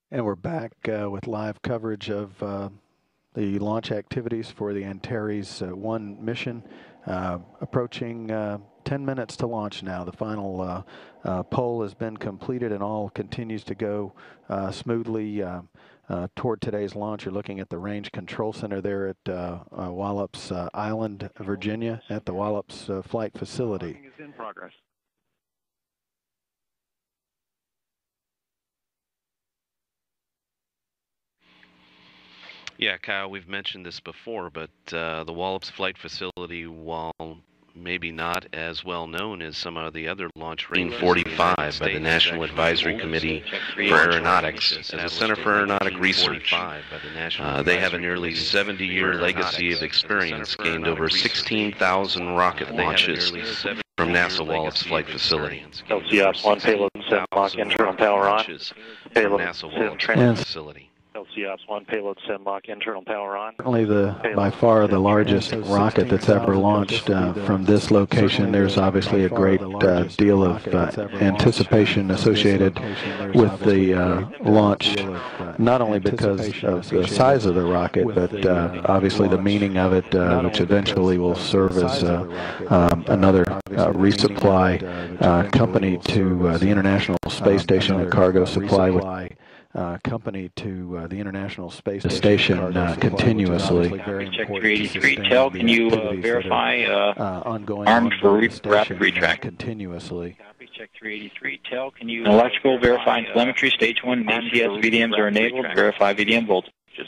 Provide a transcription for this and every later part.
And we're back with live coverage of the launch activities for the Antares 1 mission, approaching 10 minutes to launch now. The final poll has been completed and all continues to go smoothly toward today's launch. You're looking at the Range Control Center there at Wallops Island, Virginia, at the Wallops Flight Facility. Launching is in progress. Yeah, Kyle, we've mentioned this before, but the Wallops Flight Facility, while maybe not as well known as some of the other launch ranges, 1945 by the National Advisory Committee for Aeronautics as a Center for Aeronautic Research. They have a nearly 70-year legacy of experience, gained over 16,000 rocket launches from NASA Wallops Flight Facility. LCOps 1 payload sim lock internal power on. Payload NASA Wallops Flight Facility. LCOps 1 payload sim lock internal power on. Certainly by far the largest rocket that's ever launched from this location. There's obviously a great deal of anticipation associated with the launch, not only because of the size of the rocket, but obviously the meaning of it, which eventually will serve as another resupply company to the International Space Station, a cargo supply company to the International Space Station continuously. Check 383. Tel, can you verify ongoing armed for rapid retract? Continuously. Copy. Check 383. Tel, can you electrical verifying telemetry stage 1 ACS VDMs are enabled? Verify VDM voltages.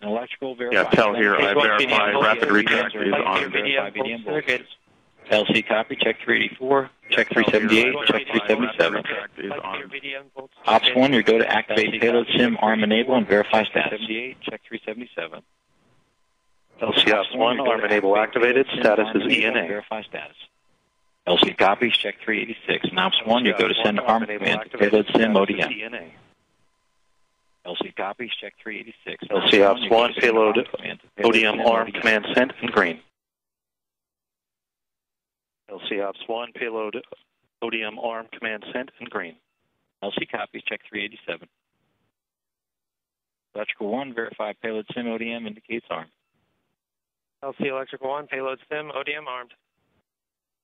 Electrical verify. Yeah, Tel here. I verify rapid retract is on. Verify VDM voltages. LC copy, check 384, check 378, check 377. Ops 1, you go to activate payload sim arm enable and verify status. Check 377. LC Ops 1, arm enable activated, status is ENA. Verify status. LC copies, check 386. And Ops 1, you go to send arm command to payload sim ODM. LC copies, check 386. LC Ops 1, payload ODM arm command sent in green. LC Ops 1, payload ODM arm command sent in green. LC copies, check 387. Electrical 1, verify payload sim ODM indicates armed. LC Electrical 1, payload sim ODM armed.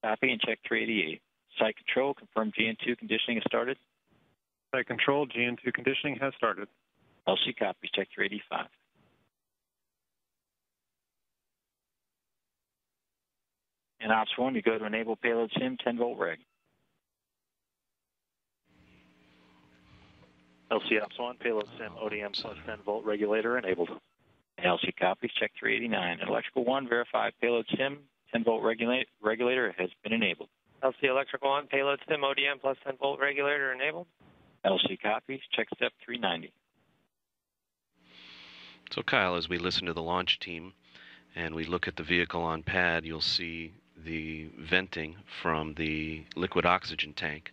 Copy and check 388. Site control, confirm GN2 conditioning has started. Site control, GN2 conditioning has started. LC copies, check 385. In Ops 1, you go to enable payload sim 10-volt reg. LC Ops 1, payload sim ODM plus 10-volt regulator enabled. LC copies, check 389. Electrical 1, verify payload sim 10-volt regulator has been enabled. LC Electrical 1, payload sim ODM plus 10-volt regulator enabled. LC copies, check step 390. So Kyle, as we listen to the launch team and we look at the vehicle on pad, you'll see the venting from the liquid oxygen tank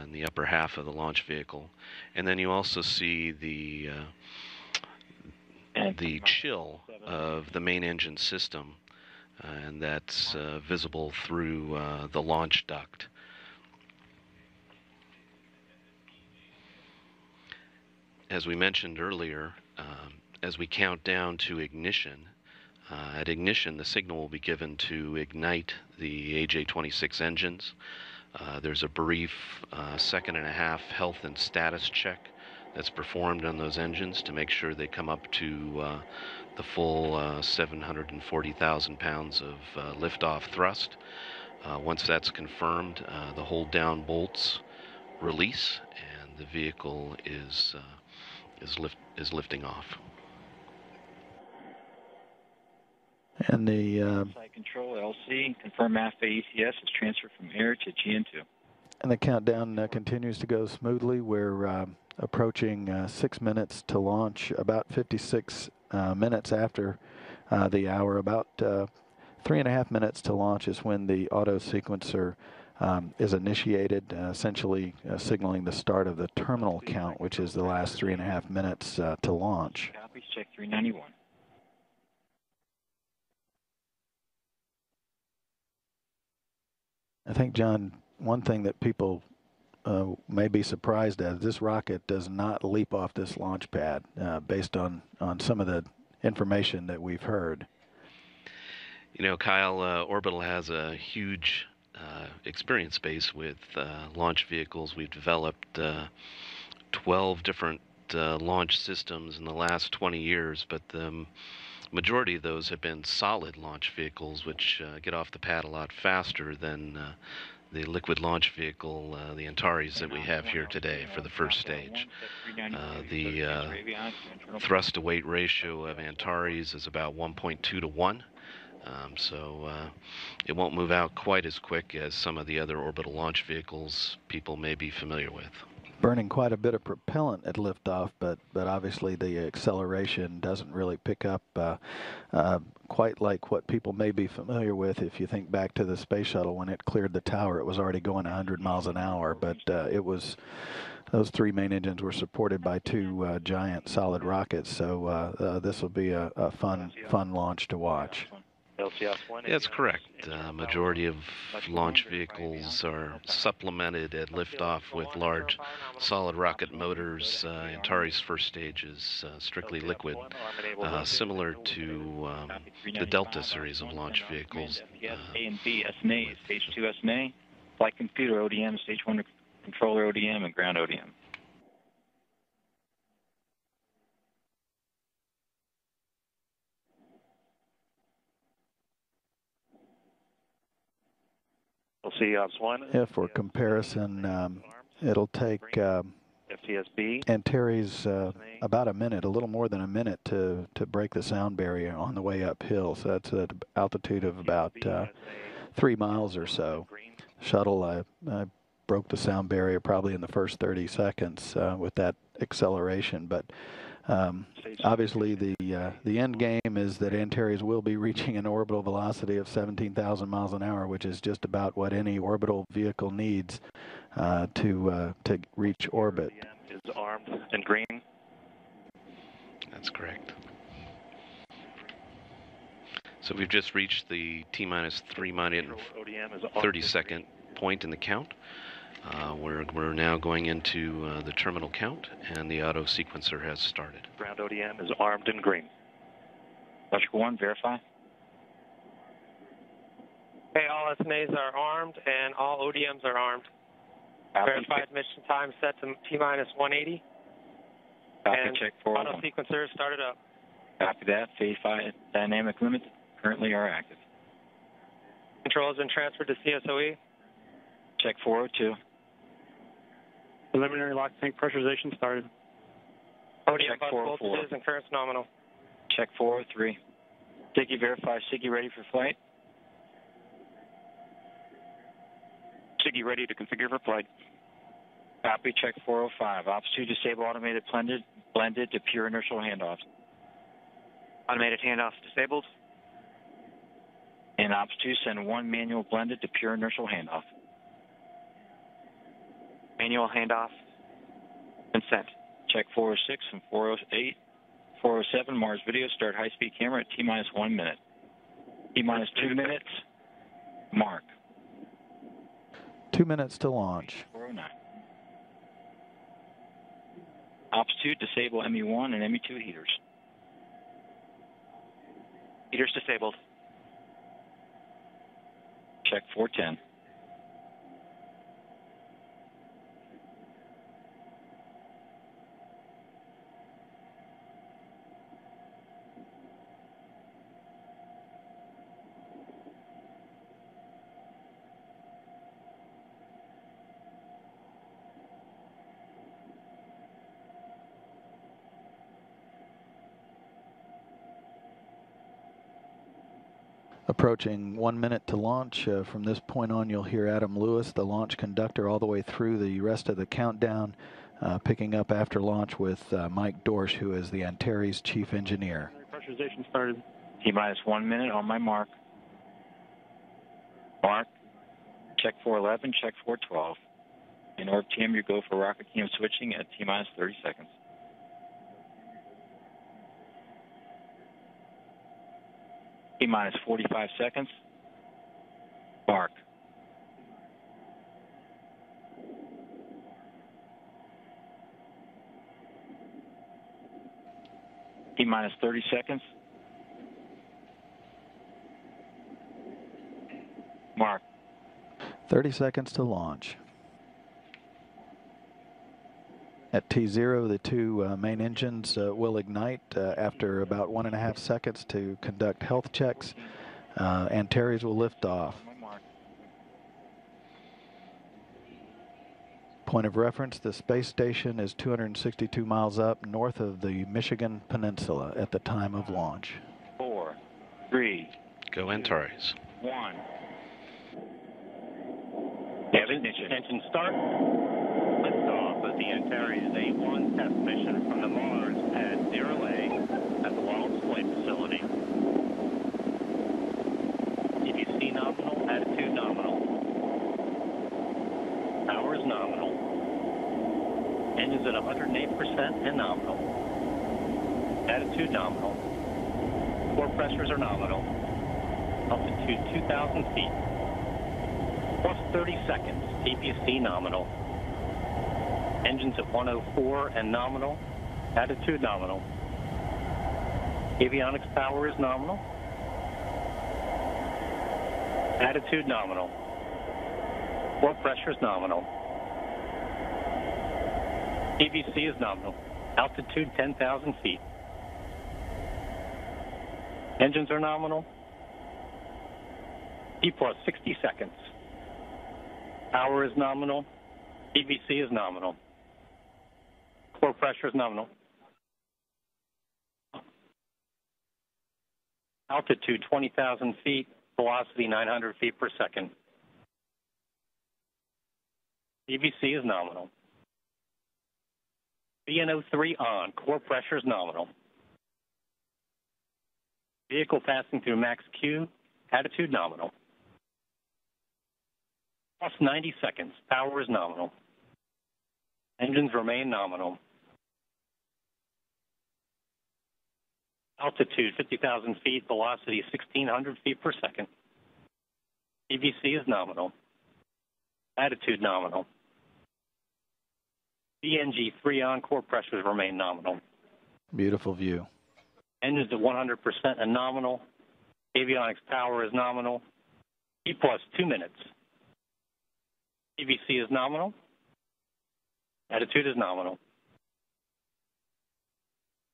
in the upper half of the launch vehicle, and then you also see the chill of the main engine system, and that's visible through the launch duct. As we mentioned earlier, as we count down to ignition, at ignition, the signal will be given to ignite the AJ-26 engines. There's a brief second-and-a-half health and status check that's performed on those engines to make sure they come up to the full 740,000 pounds of liftoff thrust. Once that's confirmed, the hold-down bolts release, and the vehicle is lifting off. And the Site control LC, confirm AFA ECS is transferred from air to GN2. And the countdown continues to go smoothly. We're approaching 6 minutes to launch, about 56 minutes after the hour. About 3.5 minutes to launch is when the auto sequencer is initiated, essentially signaling the start of the terminal count, which is the last 3.5 minutes to launch. Copies, check 391. I think, John, one thing that people may be surprised at, this rocket does not leap off this launch pad based on some of the information that we've heard. You know, Kyle, Orbital has a huge experience base with launch vehicles. We've developed 12 different launch systems in the last 20 years, but the majority of those have been solid launch vehicles, which get off the pad a lot faster than the liquid launch vehicle, the Antares that we have here today for the first stage. The thrust to weight ratio of Antares is about 1.2 to 1. So it won't move out quite as quick as some of the other orbital launch vehicles people may be familiar with. Burning quite a bit of propellant at liftoff, but obviously the acceleration doesn't really pick up quite like what people may be familiar with. If you think back to the space shuttle, when it cleared the tower, it was already going 100 miles an hour, but it was, those three main engines were supported by two giant solid rockets, so this will be a fun launch to watch. That's correct. Majority of launch vehicles are supplemented at liftoff with large solid rocket motors. Antares first stage is strictly liquid, similar to the Delta series of launch vehicles. A and B, SNA, Stage 2 SNA, Flight Computer ODM, Stage 1 Controller ODM, and Ground ODM. We'll see Ops 1. Yeah, for comparison, it'll take Antares about a minute, a little more than a minute to break the sound barrier on the way uphill. So that's at an altitude of about 3 miles or so. Shuttle, I broke the sound barrier probably in the first 30 seconds with that acceleration, but obviously the end game is that Antares will be reaching an orbital velocity of 17,000 miles an hour, which is just about what any orbital vehicle needs to reach orbit. Is armed and green. That's correct. So we've just reached the T-minus 3 minute and 30-second point in the count. We're now going into the terminal count, and the auto sequencer has started. Ground ODM is armed and green. Electrical 1, verify. Okay, all SNAs are armed and all ODMs are armed. Verified mission time set to T-minus 180. Copy, check 4. Auto sequencer started up. Copy that. Phase 5 dynamic limits currently are active. Control has been transferred to CSOE. Check 402. Preliminary lock tank pressurization started. ODM Check bus 404. voltages and currents nominal. Check 403. SIGI verify. SIGI ready for flight. SIGI ready to configure for flight. Copy. Check 405. Ops 2 disable automated blended to pure inertial handoffs. Automated handoffs disabled. And Ops 2 send 1 manual blended to pure inertial handoff. Manual handoff. Consent. Check 406 and 408. 407, Mars video, start high-speed camera at T-minus 1 minute. T-minus 2 minutes, mark. 2 minutes to launch. 409. Ops 2, disable ME1 and ME2 heaters. Heaters disabled. Check 410. Approaching 1 minute to launch. From this point on, you'll hear Adam Lewis, the launch conductor, all the way through the rest of the countdown, picking up after launch with Mike Dorsch, who is the Antares chief engineer. Pressurization started. T-minus 1 minute on my mark. Mark. Check 411, check 412. In orb TM, you go for rocket cam switching at T-minus 30 seconds. T-minus 45 seconds. Mark. T-minus 30 seconds. Mark. 30 seconds to launch. At T0, the two main engines will ignite after about 1.5 seconds to conduct health checks. Antares will lift off. Point of reference, the space station is 262 miles up north of the Michigan Peninsula at the time of launch. 4, 3. Go Antares. 1. Engine start. Liftoff of the Antares A1 test mission from the Mars Pad 0A at the Wallops Flight Facility. EBC nominal, attitude nominal. Power is nominal. Engines at 108% and nominal. Attitude nominal. Core pressures are nominal. Altitude 2,000 feet. Plus 30 seconds. TPC nominal. Engines at 104 and nominal. Attitude nominal. Avionics power is nominal. Attitude nominal. Core pressure is nominal. TVC is nominal. Altitude 10,000 feet. Engines are nominal. T plus 60 seconds. Power is nominal. TVC is nominal. Core pressure is nominal. Altitude 20,000 feet. Velocity 900 feet per second. TVC is nominal. VNO3 on. Core pressure is nominal. Vehicle passing through max Q. Attitude nominal. Plus 90 seconds. Power is nominal. Engines remain nominal. Altitude 50,000 feet. Velocity 1,600 feet per second. TVC is nominal. Attitude nominal. VNG3 on. Core pressures remain nominal. Beautiful view. Engines at 100% and nominal. Avionics power is nominal. T plus 2 minutes. TVC is nominal. Attitude is nominal.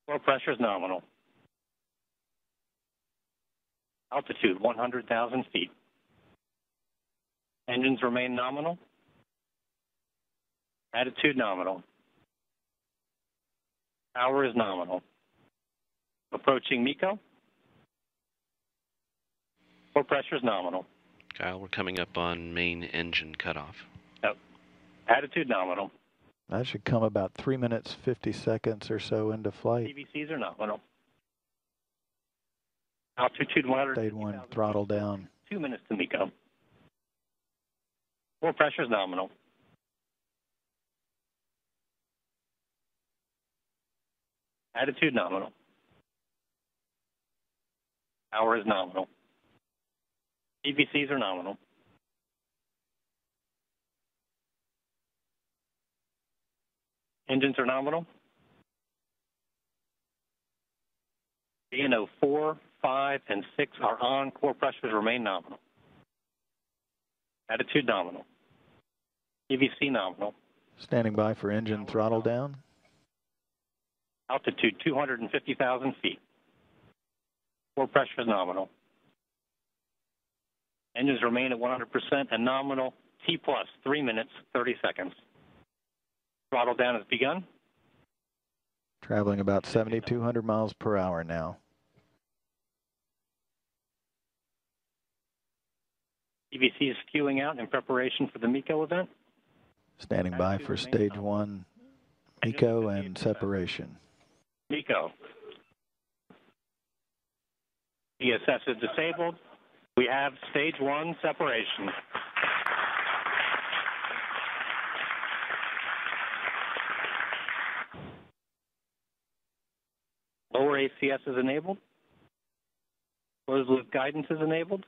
Core pressure is nominal. Altitude 100,000 feet. Engines remain nominal. Attitude nominal. Power is nominal. Approaching MECO. Core pressure is nominal. Kyle, we're coming up on main engine cutoff. Attitude nominal. That should come about 3 minutes, 50 seconds or so into flight. TVCs are nominal. Altitude 100. Stage 1, throttle down. 2 minutes to MECO. Core pressure is nominal. Attitude nominal. Power is nominal. TVCs are nominal. Engines are nominal. VNO 4, 5, and 6 are on. Core pressures remain nominal. Attitude nominal. TVC nominal. Standing by for engine throttle down. Altitude 250,000 feet. Core pressure is nominal. Engines remain at 100% and nominal. T plus 3 minutes, 30 seconds. Throttle down has begun. Traveling about 7,200 miles per hour now. TVC is skewing out in preparation for the MECO event. Standing by for stage 1, MECO and separation. MECO. ESS is disabled. We have stage 1 separation. Lower ACS is enabled. Closed loop guidance is enabled.